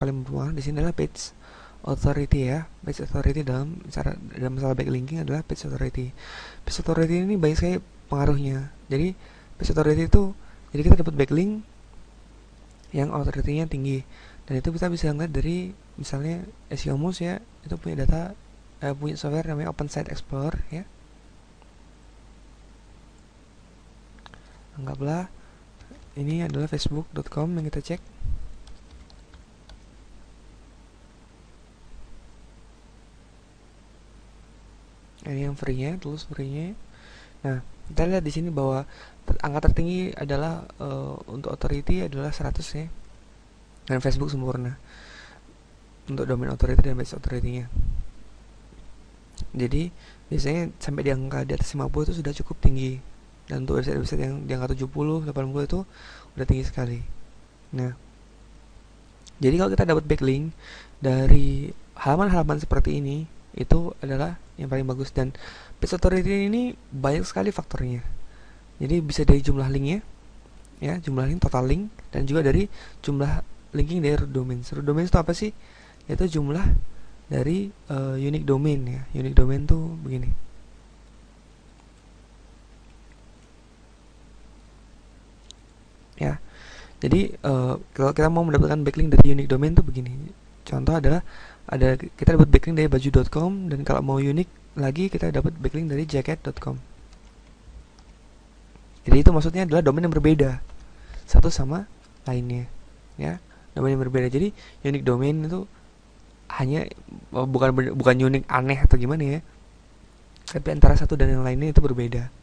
paling berpengaruh di sini adalah page authority ya. Page authority dalam masalah backlinking adalah page authority. Page authority ini banyak sekali pengaruhnya. Jadi page authority itu, jadi kita dapat backlink yang authority-nya tinggi, dan itu kita bisa lihat dari misalnya SEO Moose ya, itu punya data, punya software namanya Open Site Explorer ya. Anggaplah ini adalah facebook.com yang kita cek. Ini yang free-nya, tools free-nya. Nah, kita lihat di sini bahwa angka tertinggi adalah untuk authority adalah 100 ya. Dan Facebook sempurna untuk domain authority dan base authority-nya. Jadi, biasanya sampai di angka di atas 50 itu sudah cukup tinggi. Dan untuk website-website yang di angka 70, 80 itu udah tinggi sekali. Nah, jadi kalau kita dapat backlink dari halaman-halaman seperti ini, itu adalah yang paling bagus. Dan page authority ini banyak sekali faktornya. Jadi bisa dari jumlah linknya ya, jumlah link, total link, dan juga dari jumlah linking dari root domains. Root domains itu apa sih? Yaitu jumlah dari unique domain ya. Unique domain tuh begini. Ya. Jadi kalau kita mau mendapatkan backlink dari unique domain tuh begini. Contoh adalah kita dapat backlink dari baju.com, dan kalau mau unik lagi kita dapat backlink dari jacket.com. Jadi itu maksudnya adalah domain yang berbeda satu sama lainnya ya, domain yang berbeda. Jadi unique domain itu hanya bukan unik aneh atau gimana ya, tapi antara satu dan yang lainnya itu berbeda.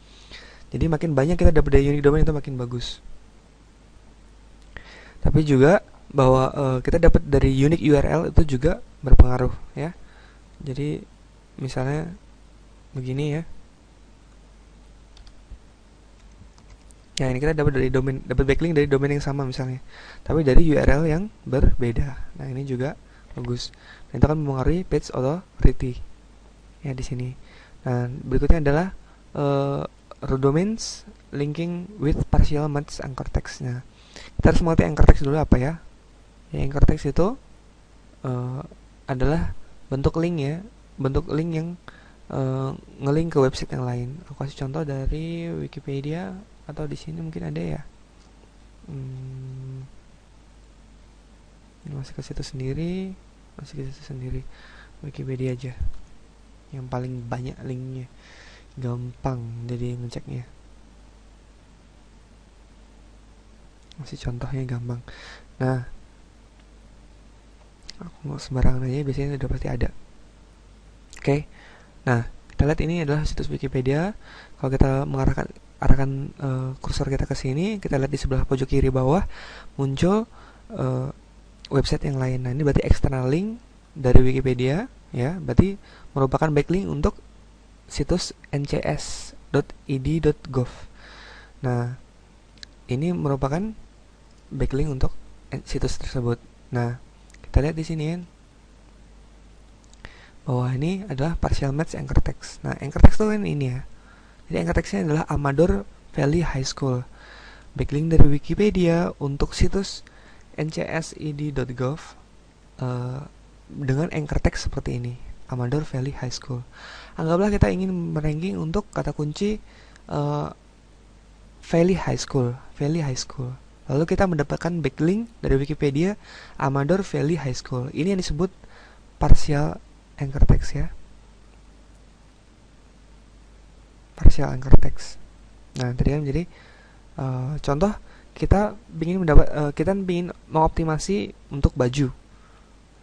Jadi makin banyak kita dapat dari unique domain itu makin bagus. Tapi juga bahwa kita dapat dari unique URL itu juga berpengaruh ya. Jadi misalnya begini ya. Ya, ini kita dapat backlink dari domain yang sama misalnya, tapi dari URL yang berbeda. Nah, ini juga bagus. Nah, itu akan mempengaruhi page authority ya di sini. Nah, berikutnya adalah root domains linking with partial match anchor text. Nah, kita harus mengerti anchor text dulu apa ya. Ya, anchor text itu adalah bentuk link ya, bentuk link yang ngelink ke website yang lain. Aku kasih contoh dari Wikipedia, atau di sini mungkin ada ya. Ini masih ke situ sendiri, Wikipedia aja yang paling banyak linknya, gampang jadi ngeceknya. Masih contohnya gampang. Nah, aku mau sembarangan aja, biasanya udah pasti ada. Oke. Nah, kita lihat ini adalah situs Wikipedia. Kalau kita arahkan kursor kita ke sini, kita lihat di sebelah pojok kiri bawah muncul website yang lain. Nah, ini berarti external link dari Wikipedia ya, berarti merupakan backlink untuk situs ncs.id.gov. Nah, ini merupakan backlink untuk situs tersebut. Nah, kita lihat di sini kan bahwa ini adalah partial match anchor text. Nah, anchor text itu kan ini ya. Jadi anchor textnya adalah Amador Valley High School. Backlink dari Wikipedia untuk situs ncs.id.gov dengan anchor text seperti ini, Amador Valley High School. Anggaplah kita ingin meranking untuk kata kunci Valley High School. Lalu kita mendapatkan backlink dari Wikipedia Amador Valley High School. Ini yang disebut partial anchor text ya. Partial anchor text. Nah, tadi kan jadi contoh kita ingin mengoptimasi untuk baju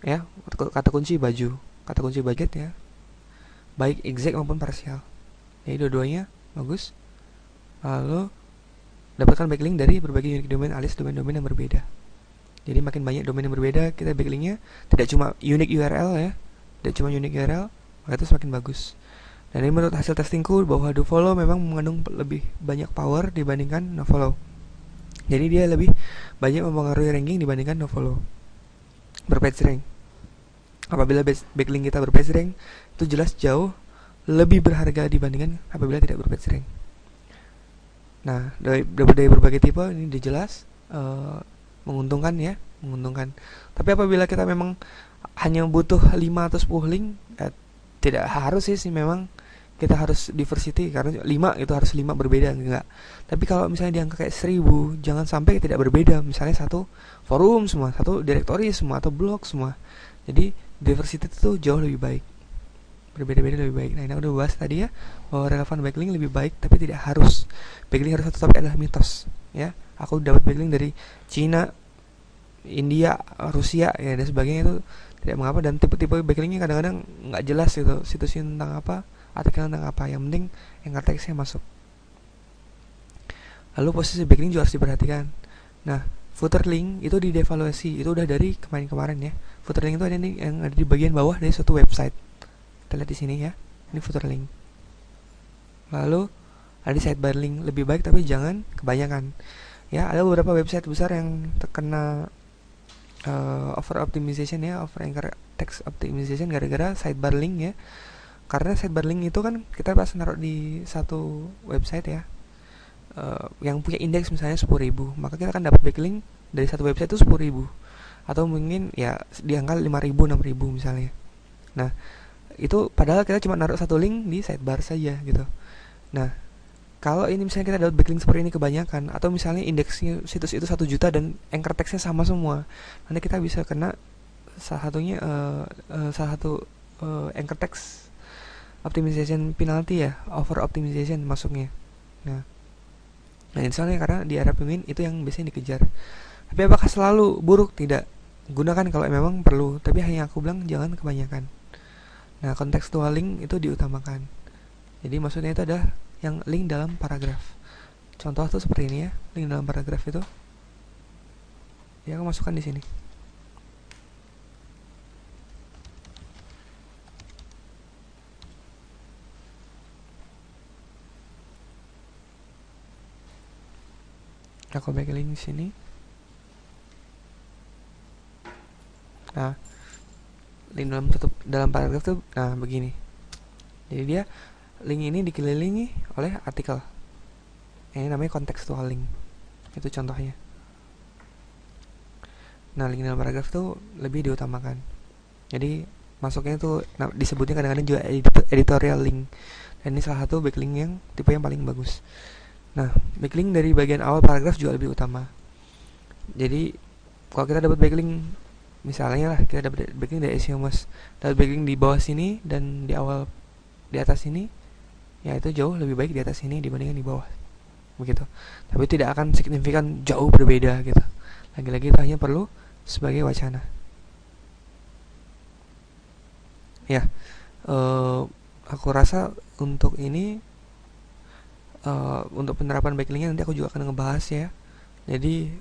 ya, kata kunci baju, kata kunci budget ya, baik exact maupun partial. Jadi dua-duanya bagus. Lalu dapatkan backlink dari berbagai unique domain alias domain-domain yang berbeda. Jadi makin banyak domain yang berbeda kita backlinknya, tidak cuma unique URL ya, maka itu semakin bagus. Dan ini menurut hasil testingku bahwa dofollow memang mengandung lebih banyak power dibandingkan nofollow. Jadi dia lebih banyak mempengaruhi ranking dibandingkan nofollow. Berpage rank. Apabila backlink kita berpage rank, itu jelas jauh lebih berharga dibandingkan apabila tidak berpage rank. Nah, dari berbagai tipe ini dijelas menguntungkan ya menguntungkan. Tapi apabila kita memang hanya butuh 5 atau 10 link, tidak harus sih memang kita harus diversity, karena 5 itu harus 5 berbeda, enggak. Tapi kalau misalnya diangka kayak 1000, jangan sampai tidak berbeda. Misalnya satu forum semua, satu directory semua, atau blog semua. Jadi diversity itu jauh lebih baik, berbeda-beda lebih baik. Nah, ini udah bahas tadi ya, bahwa relevan backlink lebih baik, tapi tidak harus. Backlink harus satu, tapi adalah mitos ya. Aku dapat backlink dari Cina, India, Rusia ya dan sebagainya, itu tidak mengapa. Dan tipe-tipe backlinknya kadang-kadang nggak jelas gitu, situsnya tentang apa, artikel tentang apa, yang penting anchor text-nya masuk. Lalu posisi backlink juga harus diperhatikan. Nah, footer link itu didevaluasi, itu udah dari kemarin-kemarin ya. Footer link itu ada yang ada di bagian bawah dari suatu website. Kita lihat di sini ya, ini footer link. Lalu ada sidebar link, lebih baik tapi jangan kebanyakan ya. Ada beberapa website besar yang terkena over optimization ya, over anchor text optimization gara-gara sidebar link ya. Karena sidebar link itu kan kita pas naruh di satu website ya, yang punya indeks misalnya 10.000, maka kita akan dapat backlink dari satu website itu 10.000, atau mungkin ya di angka 5.000, 6.000 misalnya. Nah, itu padahal kita cuma naruh satu link di sidebar saja gitu. Nah, kalau ini misalnya kita dapat backlink seperti ini kebanyakan, atau misalnya indeksnya situs itu 1 juta dan anchor text-nya sama semua, nanti kita bisa kena salah satunya salah satu anchor text optimization penalty ya, over optimization masuknya. Nah, misalnya karena di era penguin itu yang biasanya dikejar. Tapi apakah selalu buruk? Tidak. Gunakan kalau memang perlu, tapi hanya aku bilang jangan kebanyakan. Nah, contextual link itu diutamakan. Jadi maksudnya itu adalah yang link dalam paragraf. Contoh tuh seperti ini ya, link dalam paragraf itu. Ya, aku masukkan di sini. Aku pakai link di sini. Nah, link dalam paragraf tuh nah begini. Jadi dia link ini dikelilingi oleh artikel. Ini namanya contextual link. Itu contohnya. Nah, link dalam paragraf tuh lebih diutamakan. Jadi masuknya tuh disebutnya kadang-kadang juga editorial link. Dan ini salah satu backlink yang tipe yang paling bagus. Nah, backlink dari bagian awal paragraf juga lebih utama. Jadi kalau kita dapat backlink, misalnya lah kita dapat backlink dari SEOmas, dapat backlink di bawah sini dan di awal di atas sini, ya itu jauh lebih baik di atas sini dibandingkan di bawah, begitu. Tapi tidak akan signifikan jauh berbeda gitu. Lagi-lagi itu hanya perlu sebagai wacana. Ya, aku rasa untuk ini, untuk penerapan backlinknya nanti aku juga akan ngebahas ya. Jadi